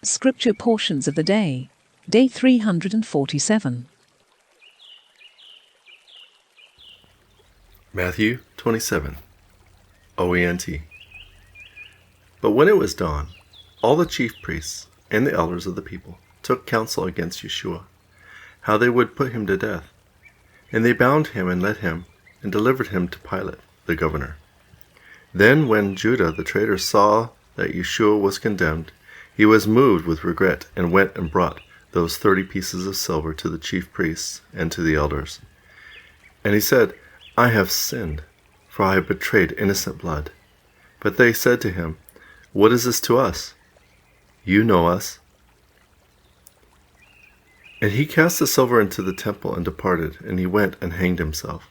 Scripture portions of the day, Day 347. Matthew 27, OENT. But when it was dawn, all the chief priests and the elders of the people took counsel against Yeshua, how they would put him to death. And they bound him and led him, and delivered him to Pilate, the governor. Then when Judah the traitor saw that Yeshua was condemned, he was moved with regret, and went and brought those 30 pieces of silver to the chief priests and to the elders. And he said, I have sinned, for I have betrayed innocent blood. But they said to him, What is this to us? You know us. And he cast the silver into the temple and departed, and he went and hanged himself.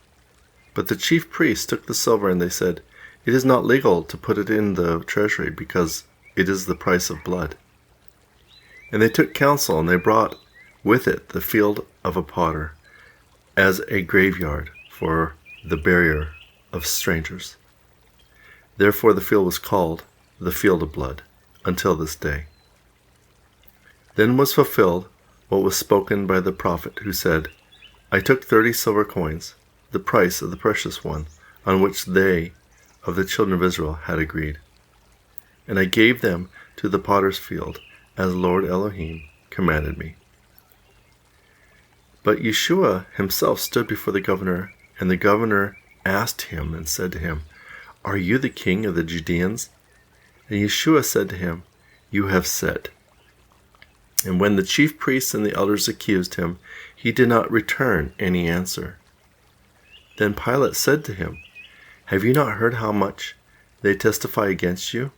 But the chief priests took the silver, and they said, It is not legal to put it in the treasury, because it is the price of blood. And they took counsel, and they brought with it the field of a potter, as a graveyard for the burial of strangers. Therefore the field was called the field of blood, until this day. Then was fulfilled what was spoken by the prophet, who said, I took 30 silver coins, the price of the precious one, on which they of the children of Israel had agreed. And I gave them to the potter's field, as Lord Elohim commanded me. But Yeshua himself stood before the governor, and the governor asked him and said to him, Are you the king of the Judeans? And Yeshua said to him, You have said. And when the chief priests and the elders accused him, he did not return any answer. Then Pilate said to him, Have you not heard how much they testify against you?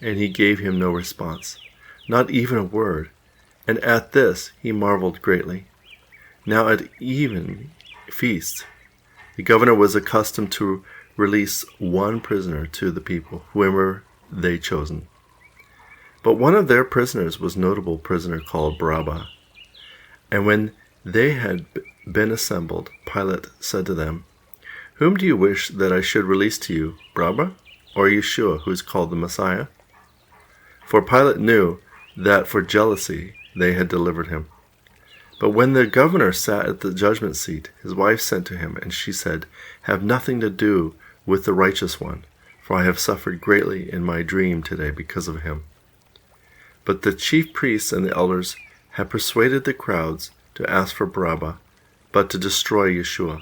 And he gave him no response, not even a word. And at this he marveled greatly. Now at even feasts, the governor was accustomed to release one prisoner to the people, whoever they chosen. But one of their prisoners was a notable prisoner called Barabbas. And when they had been assembled, Pilate said to them, Whom do you wish that I should release to you, Barabbas, or Yeshua, who is called the Messiah? For Pilate knew that for jealousy they had delivered him. But when the governor sat at the judgment seat, his wife sent to him, and she said, Have nothing to do with the righteous one, for I have suffered greatly in my dream today because of him. But the chief priests and the elders had persuaded the crowds to ask for Barabbas, but to destroy Yeshua.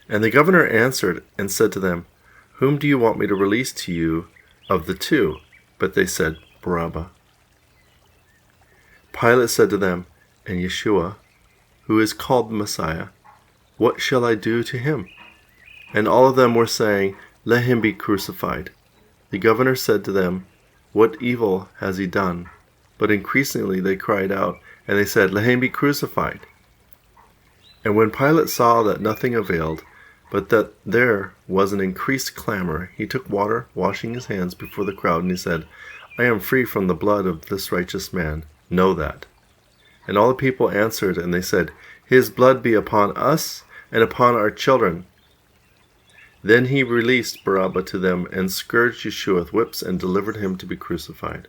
And the governor answered and said to them, Whom do you want me to release to you of the two? But they said, Barabbas. Pilate said to them, And Yeshua, who is called the Messiah, what shall I do to him? And all of them were saying, Let him be crucified. The governor said to them, What evil has he done? But increasingly they cried out, and they said, Let him be crucified. And when Pilate saw that nothing availed, but that there was an increased clamor, he took water, washing his hands before the crowd, and he said, I am free from the blood of this righteous man. Know that. And all the people answered, and they said, His blood be upon us and upon our children. Then he released Barabbas to them, and scourged Yeshua with whips, and delivered him to be crucified.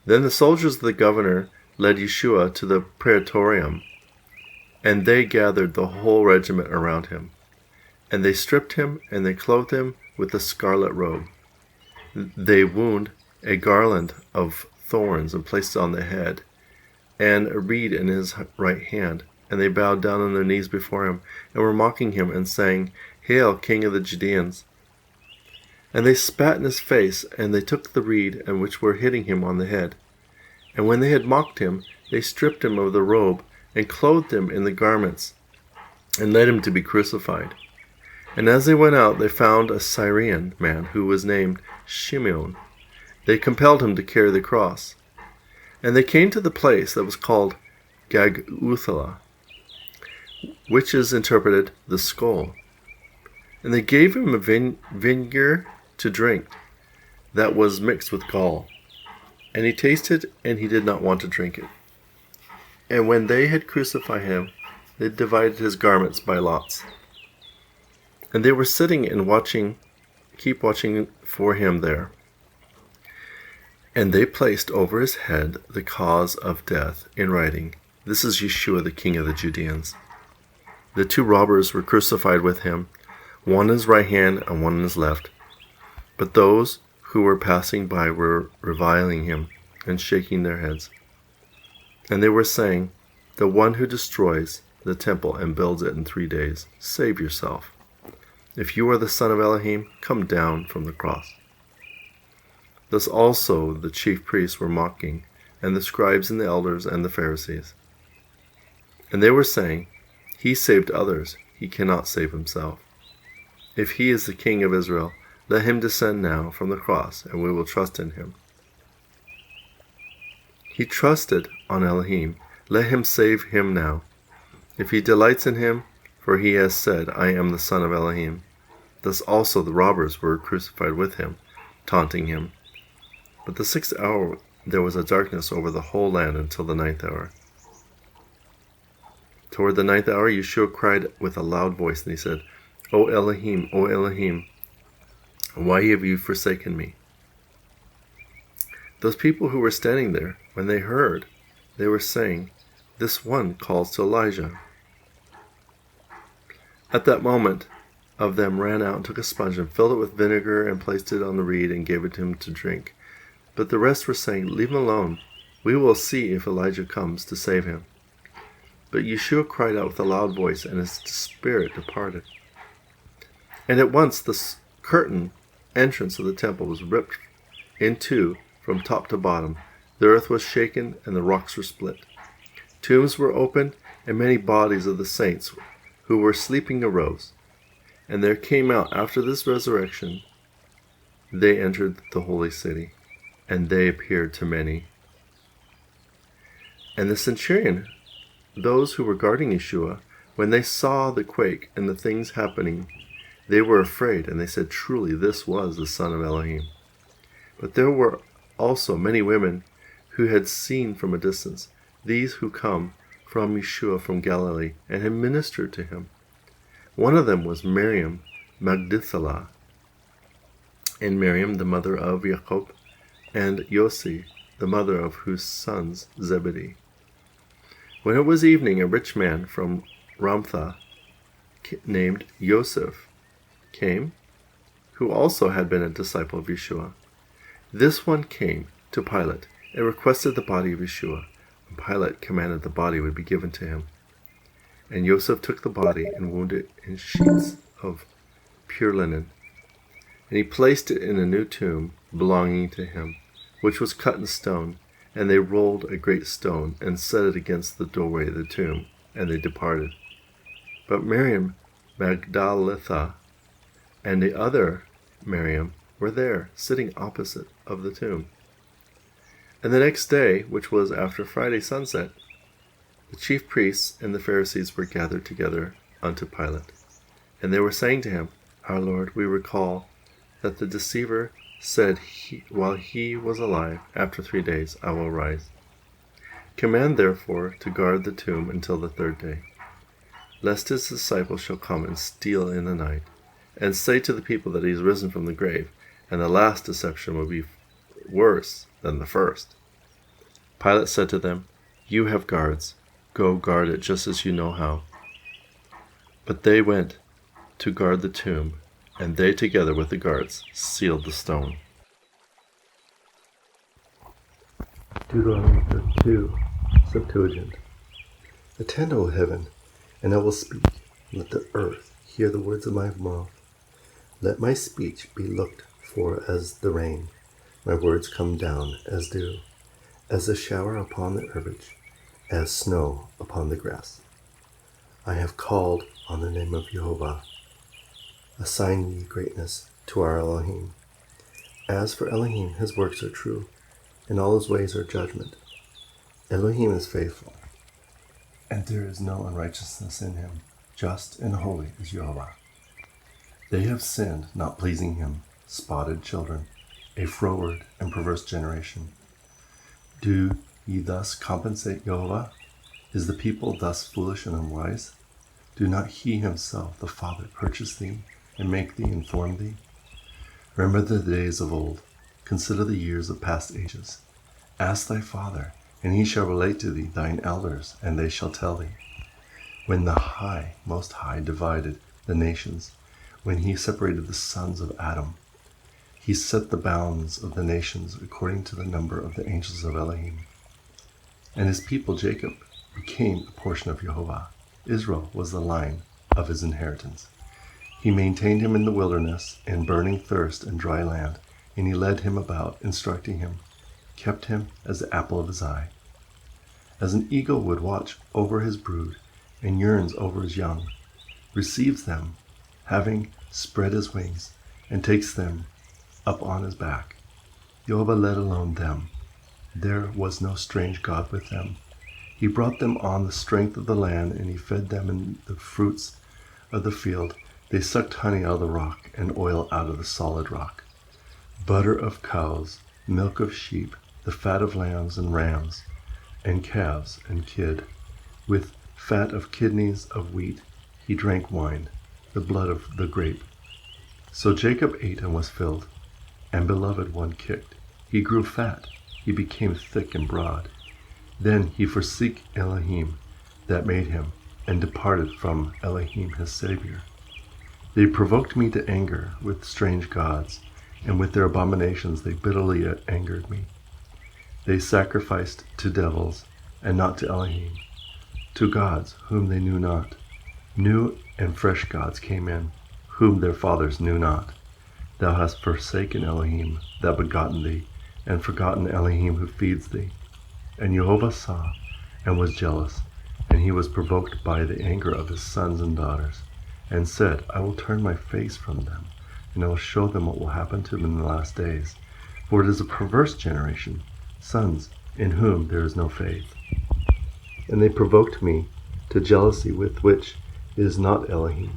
Then the soldiers of the governor led Yeshua to the praetorium, and they gathered the whole regiment around him. And they stripped him, and they clothed him with a scarlet robe. They wound a garland of thorns and placed it on the head, and a reed in his right hand. And they bowed down on their knees before him, and were mocking him, and saying, Hail, King of the Judeans! And they spat in his face, and they took the reed, and which were hitting him on the head. And when they had mocked him, they stripped him of the robe, and clothed him in the garments, and led him to be crucified. And as they went out, they found a Syrian man, who was named Shimeon. They compelled him to carry the cross. And they came to the place that was called Golgotha, which is interpreted the skull. And they gave him a vinegar to drink that was mixed with gall. And he tasted, and he did not want to drink it. And when they had crucified him, they divided his garments by lots. And they were sitting and keep watching for him there. And they placed over his head the cause of death in writing, "This is Yeshua, the King of the Judeans." The two robbers were crucified with him, one on his right hand and one on his left. But those who were passing by were reviling him and shaking their heads. And they were saying, "The one who destroys the temple and builds it in 3 days, save yourself. If you are the son of Elohim, come down from the cross." Thus also the chief priests were mocking, and the scribes and the elders and the Pharisees. And they were saying, "He saved others, he cannot save himself. If he is the King of Israel, let him descend now from the cross, and we will trust in him." He trusted on Elohim, let him save him now. If he delights in him, for he has said, "I am the son of Elohim." Thus also the robbers were crucified with him, taunting him. But the 6th hour there was a darkness over the whole land until the 9th hour. Toward the 9th hour Yeshua cried with a loud voice, and he said, "O Elohim, O Elohim, why have you forsaken me?" Those people who were standing there, when they heard, they were saying, "This one calls to Elijah." At that moment of them ran out and took a sponge and filled it with vinegar and placed it on the reed and gave it to him to drink. But the rest were saying, "Leave him alone. We will see if Elijah comes to save him." But Yeshua cried out with a loud voice, and his spirit departed. And at once the curtain entrance of the temple was ripped in two from top to bottom. The earth was shaken, and the rocks were split. Tombs were opened, and many bodies of the saints who were sleeping arose. And there came out after this resurrection, they entered the holy city, and they appeared to many. And the centurion, those who were guarding Yeshua, when they saw the quake and the things happening, they were afraid, and they said, "Truly this was the son of Elohim." But there were also many women who had seen from a distance, these who come from Yeshua from Galilee, and had ministered to him. One of them was Miriam Magdalene, and Miriam the mother of Jacob, and Yossi, the mother of whose sons Zebedee. When it was evening, a rich man from Ramtha, named Yosef, came, who also had been a disciple of Yeshua. This one came to Pilate and requested the body of Yeshua, and Pilate commanded the body would be given to him. And Yosef took the body and wound it in sheets of pure linen, and he placed it in a new tomb belonging to him, which was cut in stone, and they rolled a great stone and set it against the doorway of the tomb, and they departed. But Miriam Magdalene and the other Miriam were there, sitting opposite of the tomb. And the next day, which was after Friday sunset, the chief priests and the Pharisees were gathered together unto Pilate. And they were saying to him, "Our Lord, we recall that the deceiver said while he was alive, after 3 days I will rise. Command therefore to guard the tomb until the 3rd day, lest his disciples shall come and steal in the night, and say to the people that he is risen from the grave, and the last deception will be worse than the first." Pilate said to them, "You have guards. Go guard it just as you know how." But they went to guard the tomb, and they together with the guards sealed the stone. Deuteronomy 32, Septuagint. Attend, O heaven, and I will speak. Let the earth hear the words of my mouth. Let my speech be looked for as the rain, my words come down as dew, as a shower upon the herbage, as snow upon the grass. I have called on the name of Jehovah. Assign ye greatness to our Elohim. As for Elohim, his works are true, and all his ways are judgment. Elohim is faithful, and there is no unrighteousness in him. Just and holy is Jehovah. They have sinned, not pleasing him, spotted children, a froward and perverse generation. Do ye thus compensate Jehovah? Is the people thus foolish and unwise? Do not he himself, the Father, purchase thee, and make thee, and form thee? Remember the days of old, Consider the years of past ages. Ask thy father, and he shall relate to thee thine elders, and they shall tell thee. When the Most High, divided the nations, when he separated the sons of Adam, he set the bounds of the nations according to the number of the angels of Elohim. And his people Jacob became a portion of Jehovah. Israel was the line of his inheritance. He maintained him in the wilderness, in burning thirst and dry land, and he led him about, instructing him, kept him as the apple of his eye. As an eagle would watch over his brood, and yearns over his young, receives them, having spread his wings, and takes them up on his back. Jehovah led alone them. There was no strange God with them. He brought them on the strength of the land, and he fed them in the fruits of the field. They sucked honey out of the rock, and oil out of the solid rock. Butter of cows, milk of sheep, the fat of lambs and rams, and calves and kid. With fat of kidneys of wheat he drank wine, the blood of the grape. So Jacob ate and was filled, and beloved one kicked. He grew fat, he became thick and broad. Then he forsook Elo-heem that made him, and departed from Elo-heem his Savior. They provoked me to anger with strange gods, and with their abominations they bitterly angered me. They sacrificed to devils, and not to Elohim, to gods whom they knew not. New and fresh gods came in, whom their fathers knew not. Thou hast forsaken Elohim that begotten thee, and forgotten Elohim who feeds thee. And Jehovah saw, and was jealous, and he was provoked by the anger of his sons and daughters, and said, I will turn my face from them, and I will show them what will happen to them in the last days. For it is a perverse generation, sons in whom there is no faith. And they provoked me to jealousy with which is not Elohim.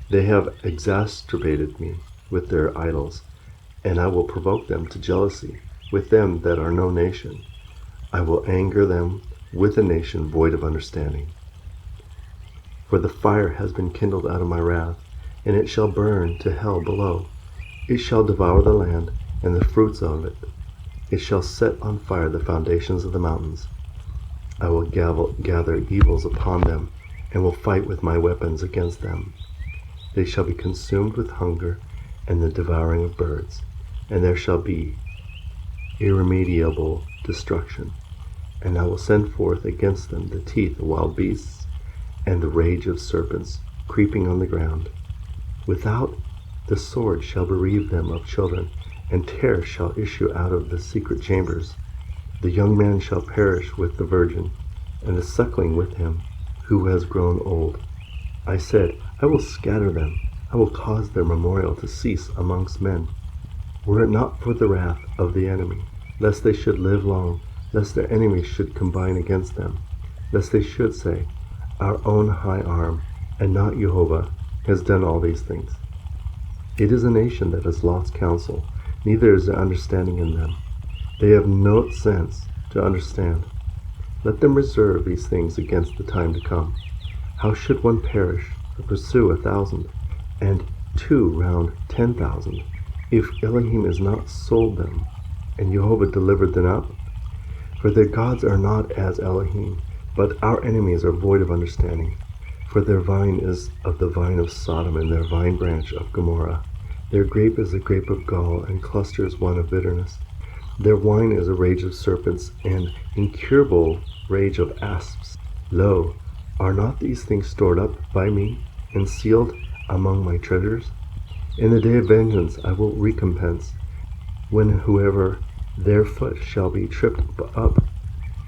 They have exacerbated me with their idols, and I will provoke them to jealousy with them that are no nation. I will anger them with a nation void of understanding. For the fire has been kindled out of my wrath, and it shall burn to hell below. It shall devour the land and the fruits of it. It shall set on fire the foundations of the mountains. I will gather evils upon them, and will fight with my weapons against them. They shall be consumed with hunger and the devouring of birds, and there shall be irremediable destruction. And I will send forth against them the teeth of wild beasts, and the rage of serpents creeping on the ground. Without the sword shall bereave them of children, and terror shall issue out of the secret chambers. The young man shall perish with the virgin, and the suckling with him who has grown old. I said, I will scatter them, I will cause their memorial to cease amongst men. Were it not for the wrath of the enemy, lest they should live long, lest their enemies should combine against them, lest they should say, our own high arm, and not Jehovah, has done all these things. It is a nation that has lost counsel, neither is there understanding in them. They have no sense to understand. Let them reserve these things against the time to come. How should one perish or pursue 1,000, and 2 round 10,000, if Elohim has not sold them, and Jehovah delivered them up? For their gods are not as Elohim, but our enemies are void of understanding. For their vine is of the vine of Sodom, and their vine branch of Gomorrah. Their grape is a grape of gall, and clusters one of bitterness. Their wine is a rage of serpents, and incurable rage of asps. Lo, are not these things stored up by me, and sealed among my treasures? In the day of vengeance I will recompense, when whoever their foot shall be tripped up.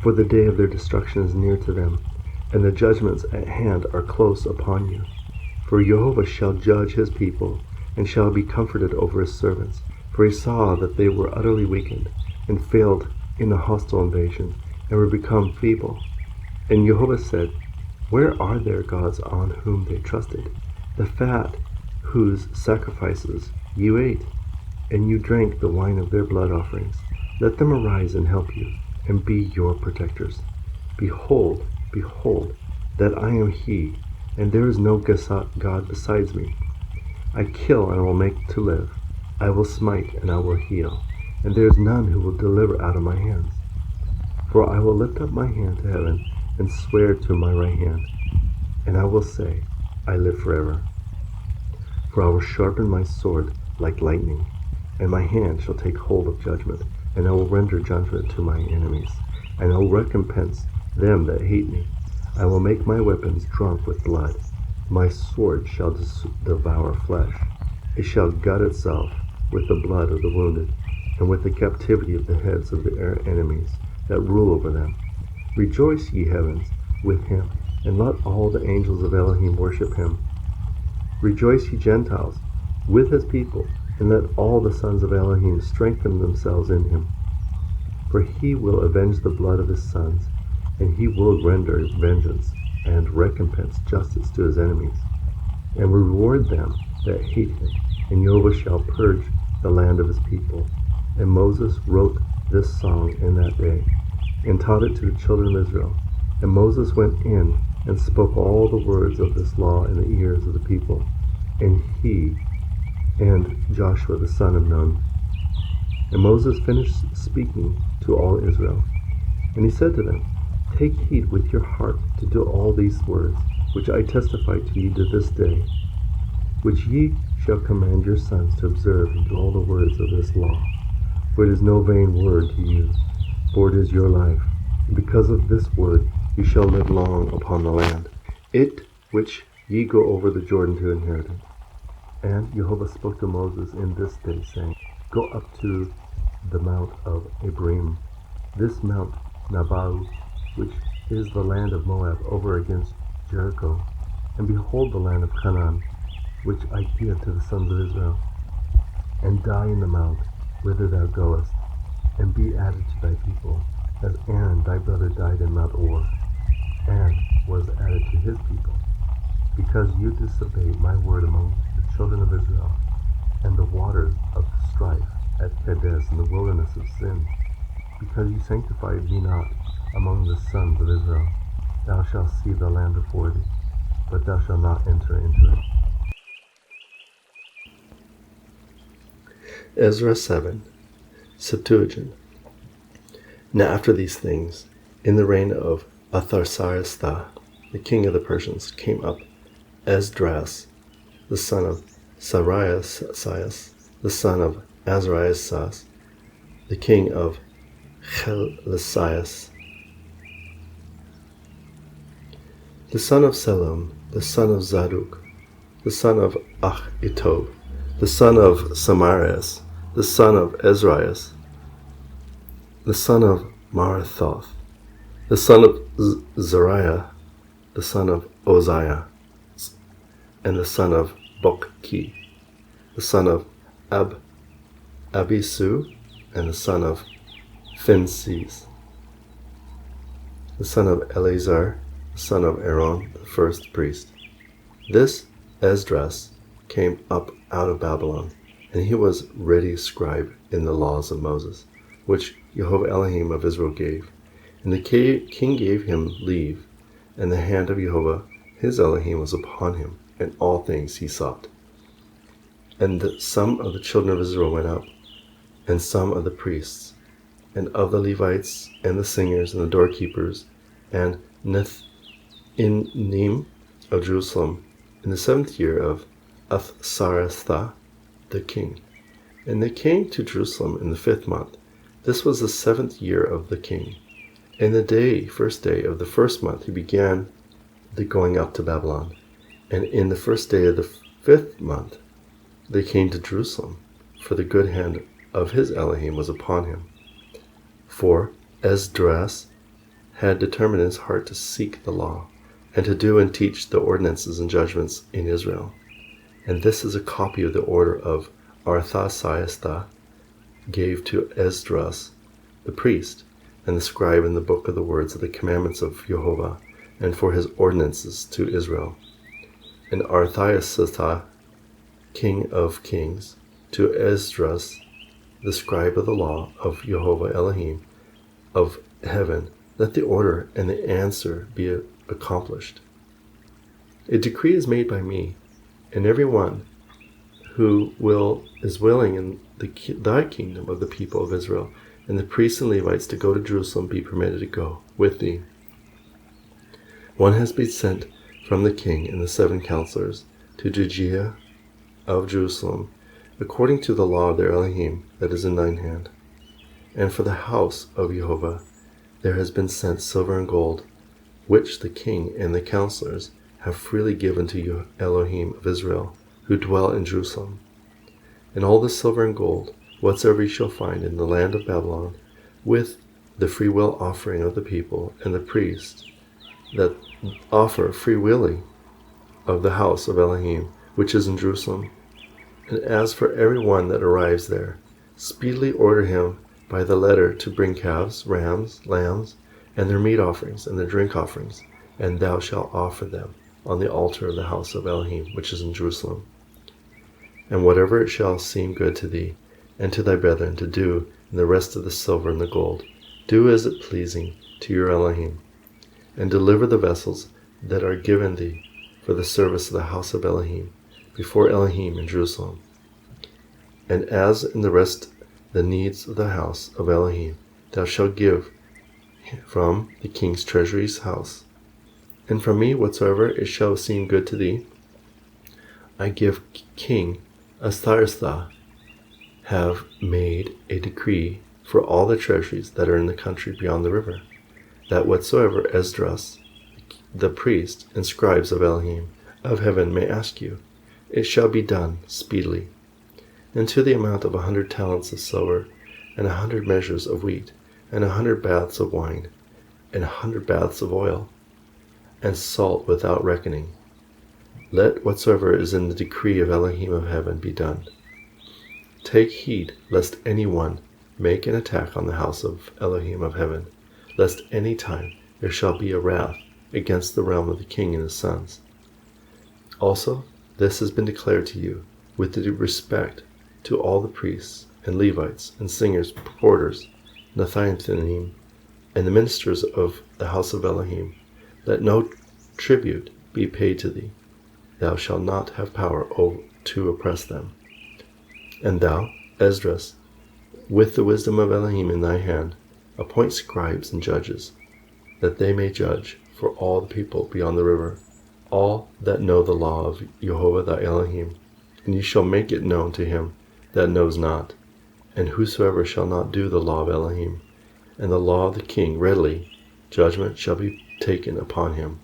For the day of their destruction is near to them, and the judgments at hand are close upon you. For Jehovah shall judge his people, and shall be comforted over his servants. For he saw that they were utterly weakened, and failed in the hostile invasion, and were become feeble. And Jehovah said, where are their gods on whom they trusted, the fat whose sacrifices you ate, and you drank the wine of their blood offerings? Let them arise and help you, and be your protectors. Behold, behold, that I am he, and there is no God besides me. I kill and I will make to live. I will smite and I will heal. and there is none who will deliver out of my hands. For I will lift up my hand to heaven and swear to my right hand, and I will say, I live forever. For I will sharpen my sword like lightning, and my hand shall take hold of judgment, and I will render judgment to my enemies, and I will recompense them that hate me. I will make my weapons drunk with blood. My sword shall devour flesh. It shall gut itself with the blood of the wounded, and with the captivity of the heads of their enemies that rule over them. Rejoice, ye heavens, with him, and let all the angels of Elohim worship him. Rejoice, ye Gentiles, with his people, and let all the sons of Elohim strengthen themselves in him. For he will avenge the blood of his sons, and he will render vengeance and recompense justice to his enemies, and reward them that hate him. And Jehovah shall purge the land of his people. And Moses wrote this song in that day, and taught it to the children of Israel. And Moses went in and spoke all the words of this law in the ears of the people, and he and Joshua the son of Nun. And Moses finished speaking to all Israel. And he said to them, Take heed with your heart to do all these words, which I testify to you to this day, which ye shall command your sons to observe and do all the words of this law. For it is no vain word to you, for it is your life. And because of this word you shall live long upon the land, it which ye go over the Jordan to inherit it. And Jehovah spoke to Moses in this day, saying, Go up to the mount of Abarim, this Mount Nabal, which is the land of Moab, over against Jericho, and behold the land of Canaan, which I give to the sons of Israel. And die in the mount whither thou goest, and be added to thy people, as Aaron thy brother died in Mount Or, and was added to his people, because you disobeyed my word among the children of Israel, and the waters of strife at Kadesh in the wilderness of Sin, because you sanctified me not among the sons of Israel. Thou shalt see the land before thee, but thou shalt not enter into it. Ezra 7, Septuagint. Now after these things, in the reign of Arthaxerxes, the king of the Persians, came up Esdras, the son of Sarias, the son of Azarias, the king of Chelcias, the son of Salom, the son of Zadok, the son of Achitob, the son of Samarias, the son of Ezraias, the son of Marathoth, the son of Zariah, the son of Oziah, and the son of Bokki, the son of Abisu, and the son of Phinces, the son of Eleazar, the son of Aaron, the first priest. This Esdras came up out of Babylon, and he was ready scribe in the laws of Moses, which Jehovah Elohim of Israel gave. And the king gave him leave, and the hand of Jehovah his Elohim was upon him in all things he sought. And some of the children of Israel went up, and some of the priests, and of the Levites, and the singers, and the doorkeepers, and Nethinim of Jerusalem, in the 7th year of Arthaxerxes the king. And they came to Jerusalem in the 5th month. This was the 7th year of the king. And the first day of the 1st month, he began the going up to Babylon. And in the 1st day of the 5th month, they came to Jerusalem, for the good hand of his Elohim was upon him. For Esdras had determined in his heart to seek the law, and to do and teach the ordinances and judgments in Israel. And this is a copy of the order of Arthaxerxes gave to Esdras the priest, and the scribe in the book of the words of the commandments of Jehovah, and for his ordinances to Israel. And Arthaxerxes, king of kings, to Esdras, the scribe of the law of Jehovah Elohim of heaven, let the order and the answer be accomplished. A decree is made by me, and every one is willing in thy kingdom of the people of Israel, and the priests and Levites to go to Jerusalem be permitted to go with thee. One has been sent from the king and the 7 counselors to Judea of Jerusalem, according to the law of their Elohim that is in thine hand. And for the house of Jehovah there has been sent silver and gold, which the king and the counselors have freely given to Elohim of Israel, who dwell in Jerusalem. And all the silver and gold, whatsoever ye shall find in the land of Babylon, with the freewill offering of the people and the priests that offer freewilly of the house of Elohim, which is in Jerusalem. And as for every one that arrives there, speedily order him by the letter to bring calves, rams, lambs, and their meat offerings and their drink offerings, and thou shalt offer them on the altar of the house of Elohim, which is in Jerusalem. And whatever it shall seem good to thee and to thy brethren to do in the rest of the silver and the gold, do as it pleasing to your Elohim, and deliver the vessels that are given thee for the service of the house of Elohim before Elohim in Jerusalem. And as in the rest the needs of the house of Elohim, thou shalt give from the king's treasury's house. And from me whatsoever it shall seem good to thee, I give King Astharshtha have made a decree for all the treasuries that are in the country beyond the river, that whatsoever Esdras, the priest and scribes of Elohim of heaven may ask you, it shall be done speedily. And to the amount of 100 talents of silver, and 100 measures of wheat, and 100 baths of wine, and 100 baths of oil, and salt without reckoning. Let whatsoever is in the decree of Elohim of heaven be done. Take heed lest any one make an attack on the house of Elohim of heaven, lest any time there shall be a wrath against the realm of the king and his sons. Also, this has been declared to you with due respect to all the priests and Levites and singers, porters, Nethinim, and the ministers of the house of Elohim, that no tribute be paid to thee. Thou shalt not have power to oppress them. And thou, Esdras, with the wisdom of Elohim in thy hand, appoint scribes and judges, that they may judge for all the people beyond the river, all that know the law of Jehovah thy Elohim. And ye shall make it known to him that knows not. And whosoever shall not do the law of Elohim, and the law of the king readily, judgment shall be taken upon him,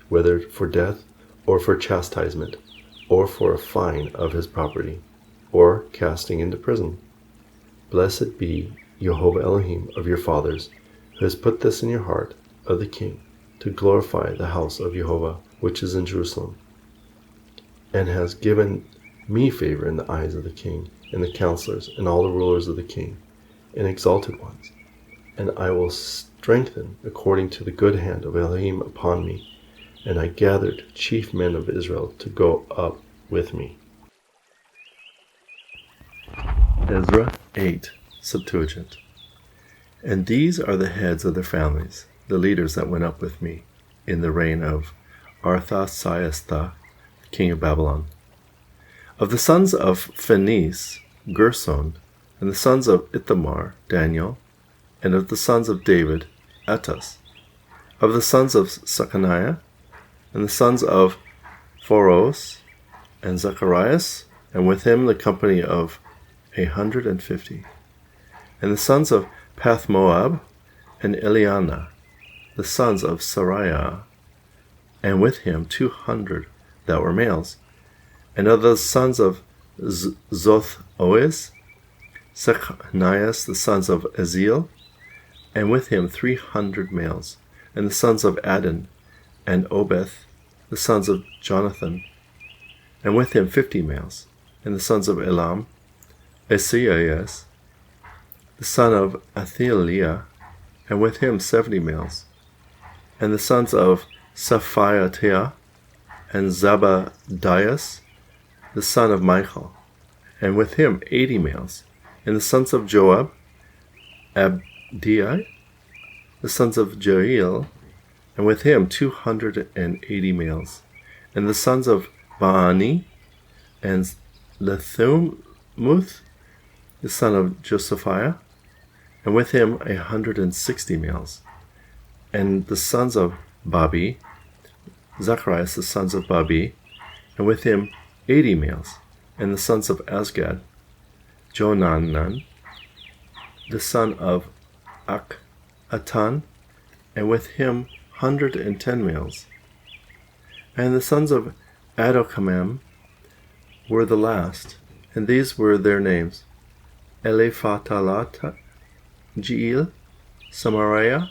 whether for death, or for chastisement, or for a fine of his property, or casting into prison. Blessed be Jehovah Elohim of your fathers, who has put this in your heart of the king, to glorify the house of Jehovah, which is in Jerusalem, and has given me favor in the eyes of the king, and the counselors, and all the rulers of the king, and exalted ones. And I will strengthen according to the good hand of Elohim upon me, and I gathered chief men of Israel to go up with me. Ezra 8, Septuagint. And these are the heads of their families, the leaders that went up with me, in the reign of Arthasaerthah, king of Babylon. Of the sons of Phanes, Gerson, and the sons of Ithamar, Daniel, and of the sons of David, Attas. Of the sons of Sekaniah, and the sons of Phoros, and Zacharias, and with him the company of 150. And the sons of Pathmoab, and Eliana, the sons of Sariah, and with him 200 that were males. And of the sons of Zoth-Oez, Sechanias, the sons of Aziel, and with him 300 males. And the sons of Adon, and Obeth, the sons of Jonathan, and with him 50 males. And the sons of Elam, Esaias, the son of Athaliah, and with him 70 males. And the sons of Saphiatiah, and Zabadias, the son of Michael, and with him 80 males. And the sons of Joab, Abdii, the sons of Joel, and with him 280 males. And the sons of Baani, and Lethumuth, the son of Josephiah, and with him 160 males. And the sons of Babi, Zacharias the sons of Babi, and with him 80 males. And the sons of Azgad, Jonanan, the son of Akatan, and with him 110 males. And the sons of Adokimam were the last, and these were their names: Elephatalata, Jeiel, Samariah,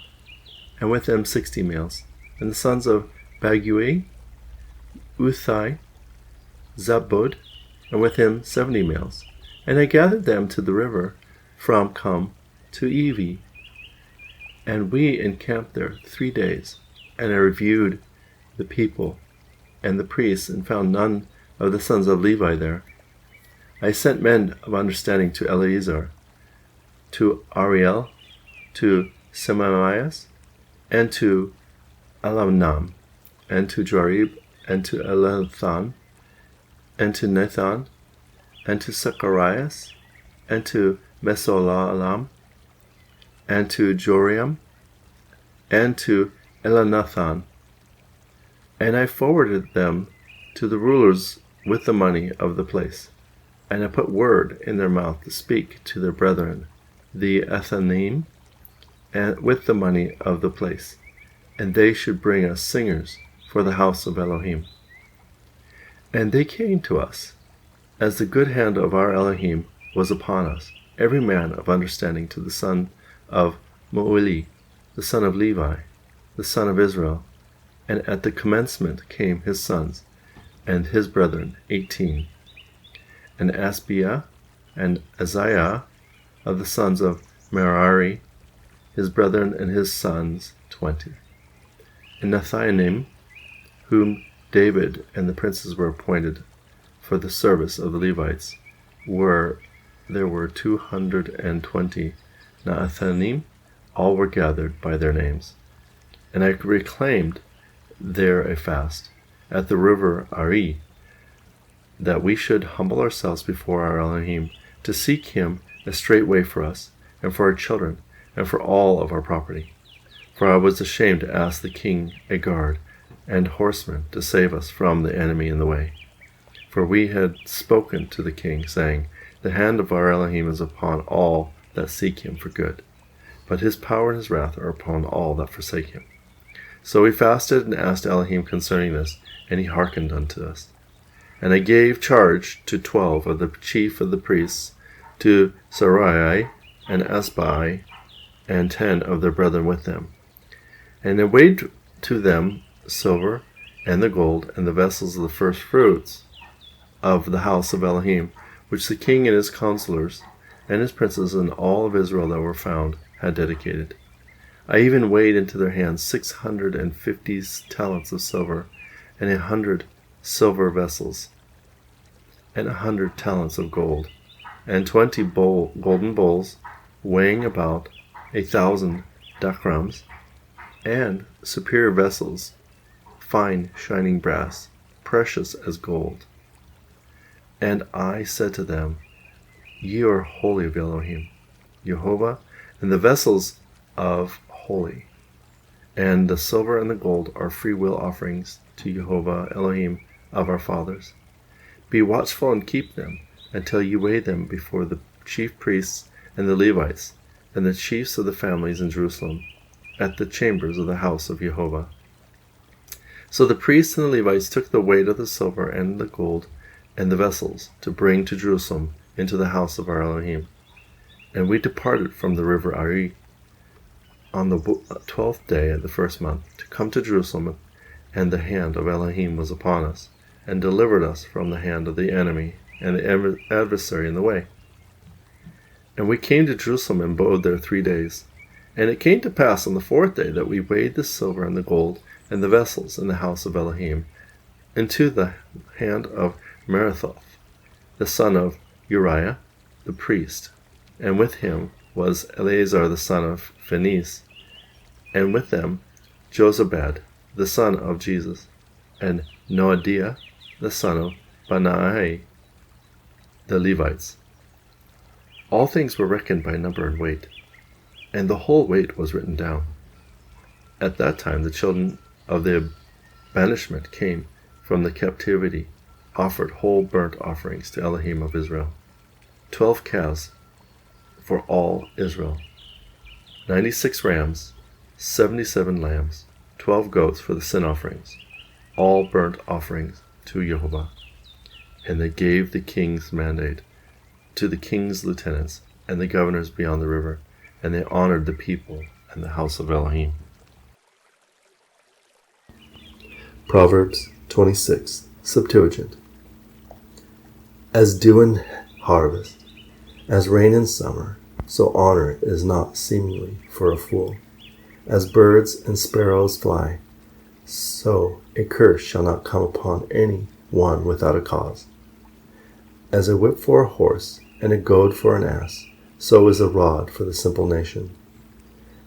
and with them 60 males. And the sons of Bagui, Uthai, Zabud, and with him 70 males. And I gathered them to the river from Cum to Evi. And we encamped there 3 days, and I reviewed the people and the priests, and found none of the sons of Levi there. I sent men of understanding to Eleazar, to Ariel, to Semaias, and to Elamnam, and to Jarib, and to Elathan, and to Nathan, and to Zacharias, and to Mesolalam, and to Joriam, and to Elnathan. And I forwarded them to the rulers with the money of the place. And I put word in their mouth to speak to their brethren, the Ethanim, and with the money of the place. And they should bring us singers for the house of Elohim. And they came to us, as the good hand of our Elohim was upon us, every man of understanding, to the son of Moeli, the son of Levi, the son of Israel. And at the commencement came his sons, and his brethren 18. And Asbiah and Azariah of the sons of Merari, his brethren and his sons 20. And Nethanim, whom David and the princes were appointed for the service of the Levites, there were 220 Nethanim. All were gathered by their names. And I reclaimed there a fast at the river Ari, that we should humble ourselves before our Elohim, to seek him a straight way for us, and for our children, and for all of our property. For I was ashamed to ask the king a guard and horsemen to save us from the enemy in the way. For we had spoken to the king, saying, The hand of our Elohim is upon all that seek him for good, but his power and his wrath are upon all that forsake him. So we fasted and asked Elohim concerning this, and he hearkened unto us. And I gave charge to 12 of the chief of the priests, to Sarai and Asbai, and 10 of their brethren with them. And I weighed to them silver, and the gold, and the vessels of the first fruits of the house of Elohim, which the king and his counselors, and his princes, and all of Israel that were found, had dedicated. I even weighed into their hands 650 talents of silver, and 100 silver vessels, and 100 talents of gold, and 20 golden bowls, weighing about 1,000 drachms, and superior vessels, fine shining brass, precious as gold. And I said to them, Ye are holy of Elohim, Jehovah, and the vessels of holy, and the silver and the gold are free will offerings to Jehovah Elohim of our fathers. Be watchful and keep them until you weigh them before the chief priests and the Levites and the chiefs of the families in Jerusalem at the chambers of the house of Jehovah. So the priests and the Levites took the weight of the silver and the gold and the vessels to bring to Jerusalem into the house of our Elohim. And we departed from the river Ari on the 12th day of the first month, to come to Jerusalem, and the hand of Elohim was upon us, and delivered us from the hand of the enemy and the adversary in the way. And we came to Jerusalem and abode there 3 days. And it came to pass on the 4th day that we weighed the silver and the gold and the vessels in the house of Elohim into the hand of Merathoth, the son of Uriah, the priest, and with him was Eleazar the son of Phinehas, and with them Jozabad the son of Jesus, and Noadiah the son of Benaiah. the Levites. All things were reckoned by number and weight, and the whole weight was written down. At that time the children of the banishment came from the captivity, offered whole burnt offerings to Elohim of Israel, 12 calves for all Israel, 96 rams, 77 lambs, 12 goats for the sin offerings, all burnt offerings to Jehovah. And they gave the king's mandate to the king's lieutenants and the governors beyond the river, and they honored the people and the house of Elohim. Proverbs 26, Septuagint. As dew in harvest, as rain in summer, so honor is not seemingly for a fool. As birds and sparrows fly, so a curse shall not come upon any one without a cause. As a whip for a horse and a goad for an ass, so is a rod for the simple nation.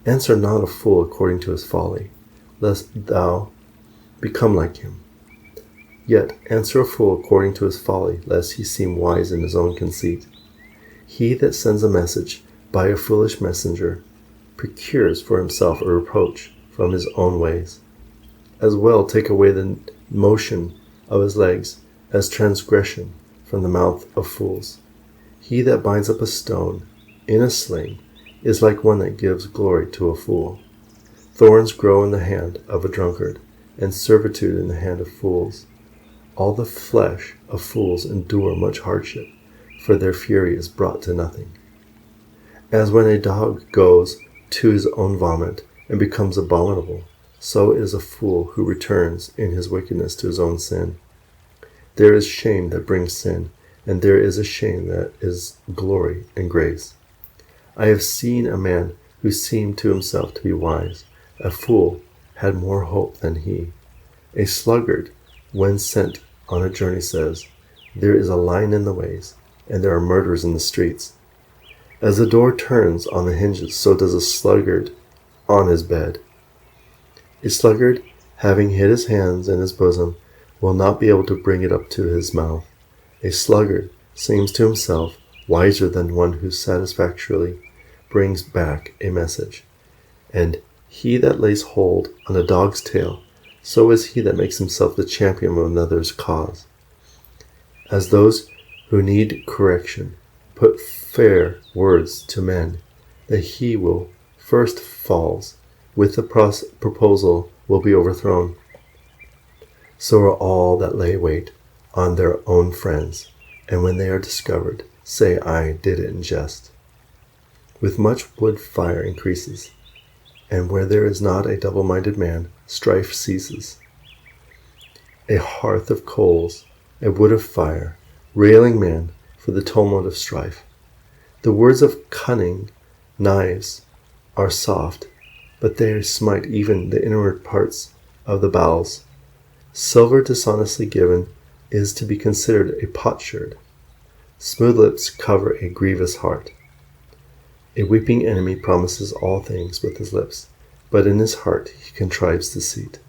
Answer not a fool according to his folly, lest thou become like him. Yet answer a fool according to his folly, lest he seem wise in his own conceit. He that sends a message by a foolish messenger procures for himself a reproach from his own ways. As well take away the motion of his legs as transgression from the mouth of fools. He that binds up a stone in a sling is like one that gives glory to a fool. Thorns grow in the hand of a drunkard, and servitude in the hand of fools. All the flesh of fools endure much hardship, for their fury is brought to nothing. As when a dog goes to his own vomit and becomes abominable, so is a fool who returns in his wickedness to his own sin. There is shame that brings sin, and there is a shame that is glory and grace. I have seen a man who seemed to himself to be wise. A fool had more hope than he. A sluggard, when sent on a journey, says, "There is a lion in the ways, and there are murderers in the streets." As the door turns on the hinges, so does a sluggard on his bed. A sluggard, having hid his hands in his bosom, will not be able to bring it up to his mouth. A sluggard seems to himself wiser than one who satisfactorily brings back a message. And he that lays hold on a dog's tail, so is he that makes himself the champion of another's cause. As those who need correction put fair words to men, that he will first falls with the proposal will be overthrown. So are all that lay wait on their own friends, and when they are discovered, say, "I did it in jest." With much wood fire increases, and where there is not a double-minded man, strife ceases. A hearth of coals, a wood of fire, railing men for the tumult of strife. The words of cunning knives are soft, but they smite even the inward parts of the bowels. Silver dishonestly given is to be considered a potsherd. Smooth lips cover a grievous heart. A weeping enemy promises all things with his lips, but in his heart he contrives deceit.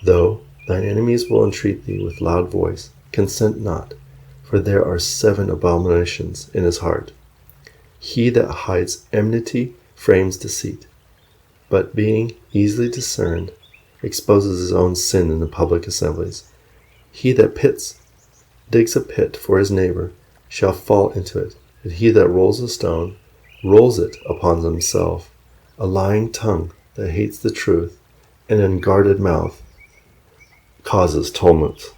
Though thine enemies will entreat thee with loud voice, consent not, for there are 7 abominations in his heart. He that hides enmity frames deceit, but being easily discerned, exposes his own sin in the public assemblies. He that digs a pit for his neighbor shall fall into it, and he that rolls a stone rolls it upon himself. A lying tongue that hates the truth, an unguarded mouth causes tumult.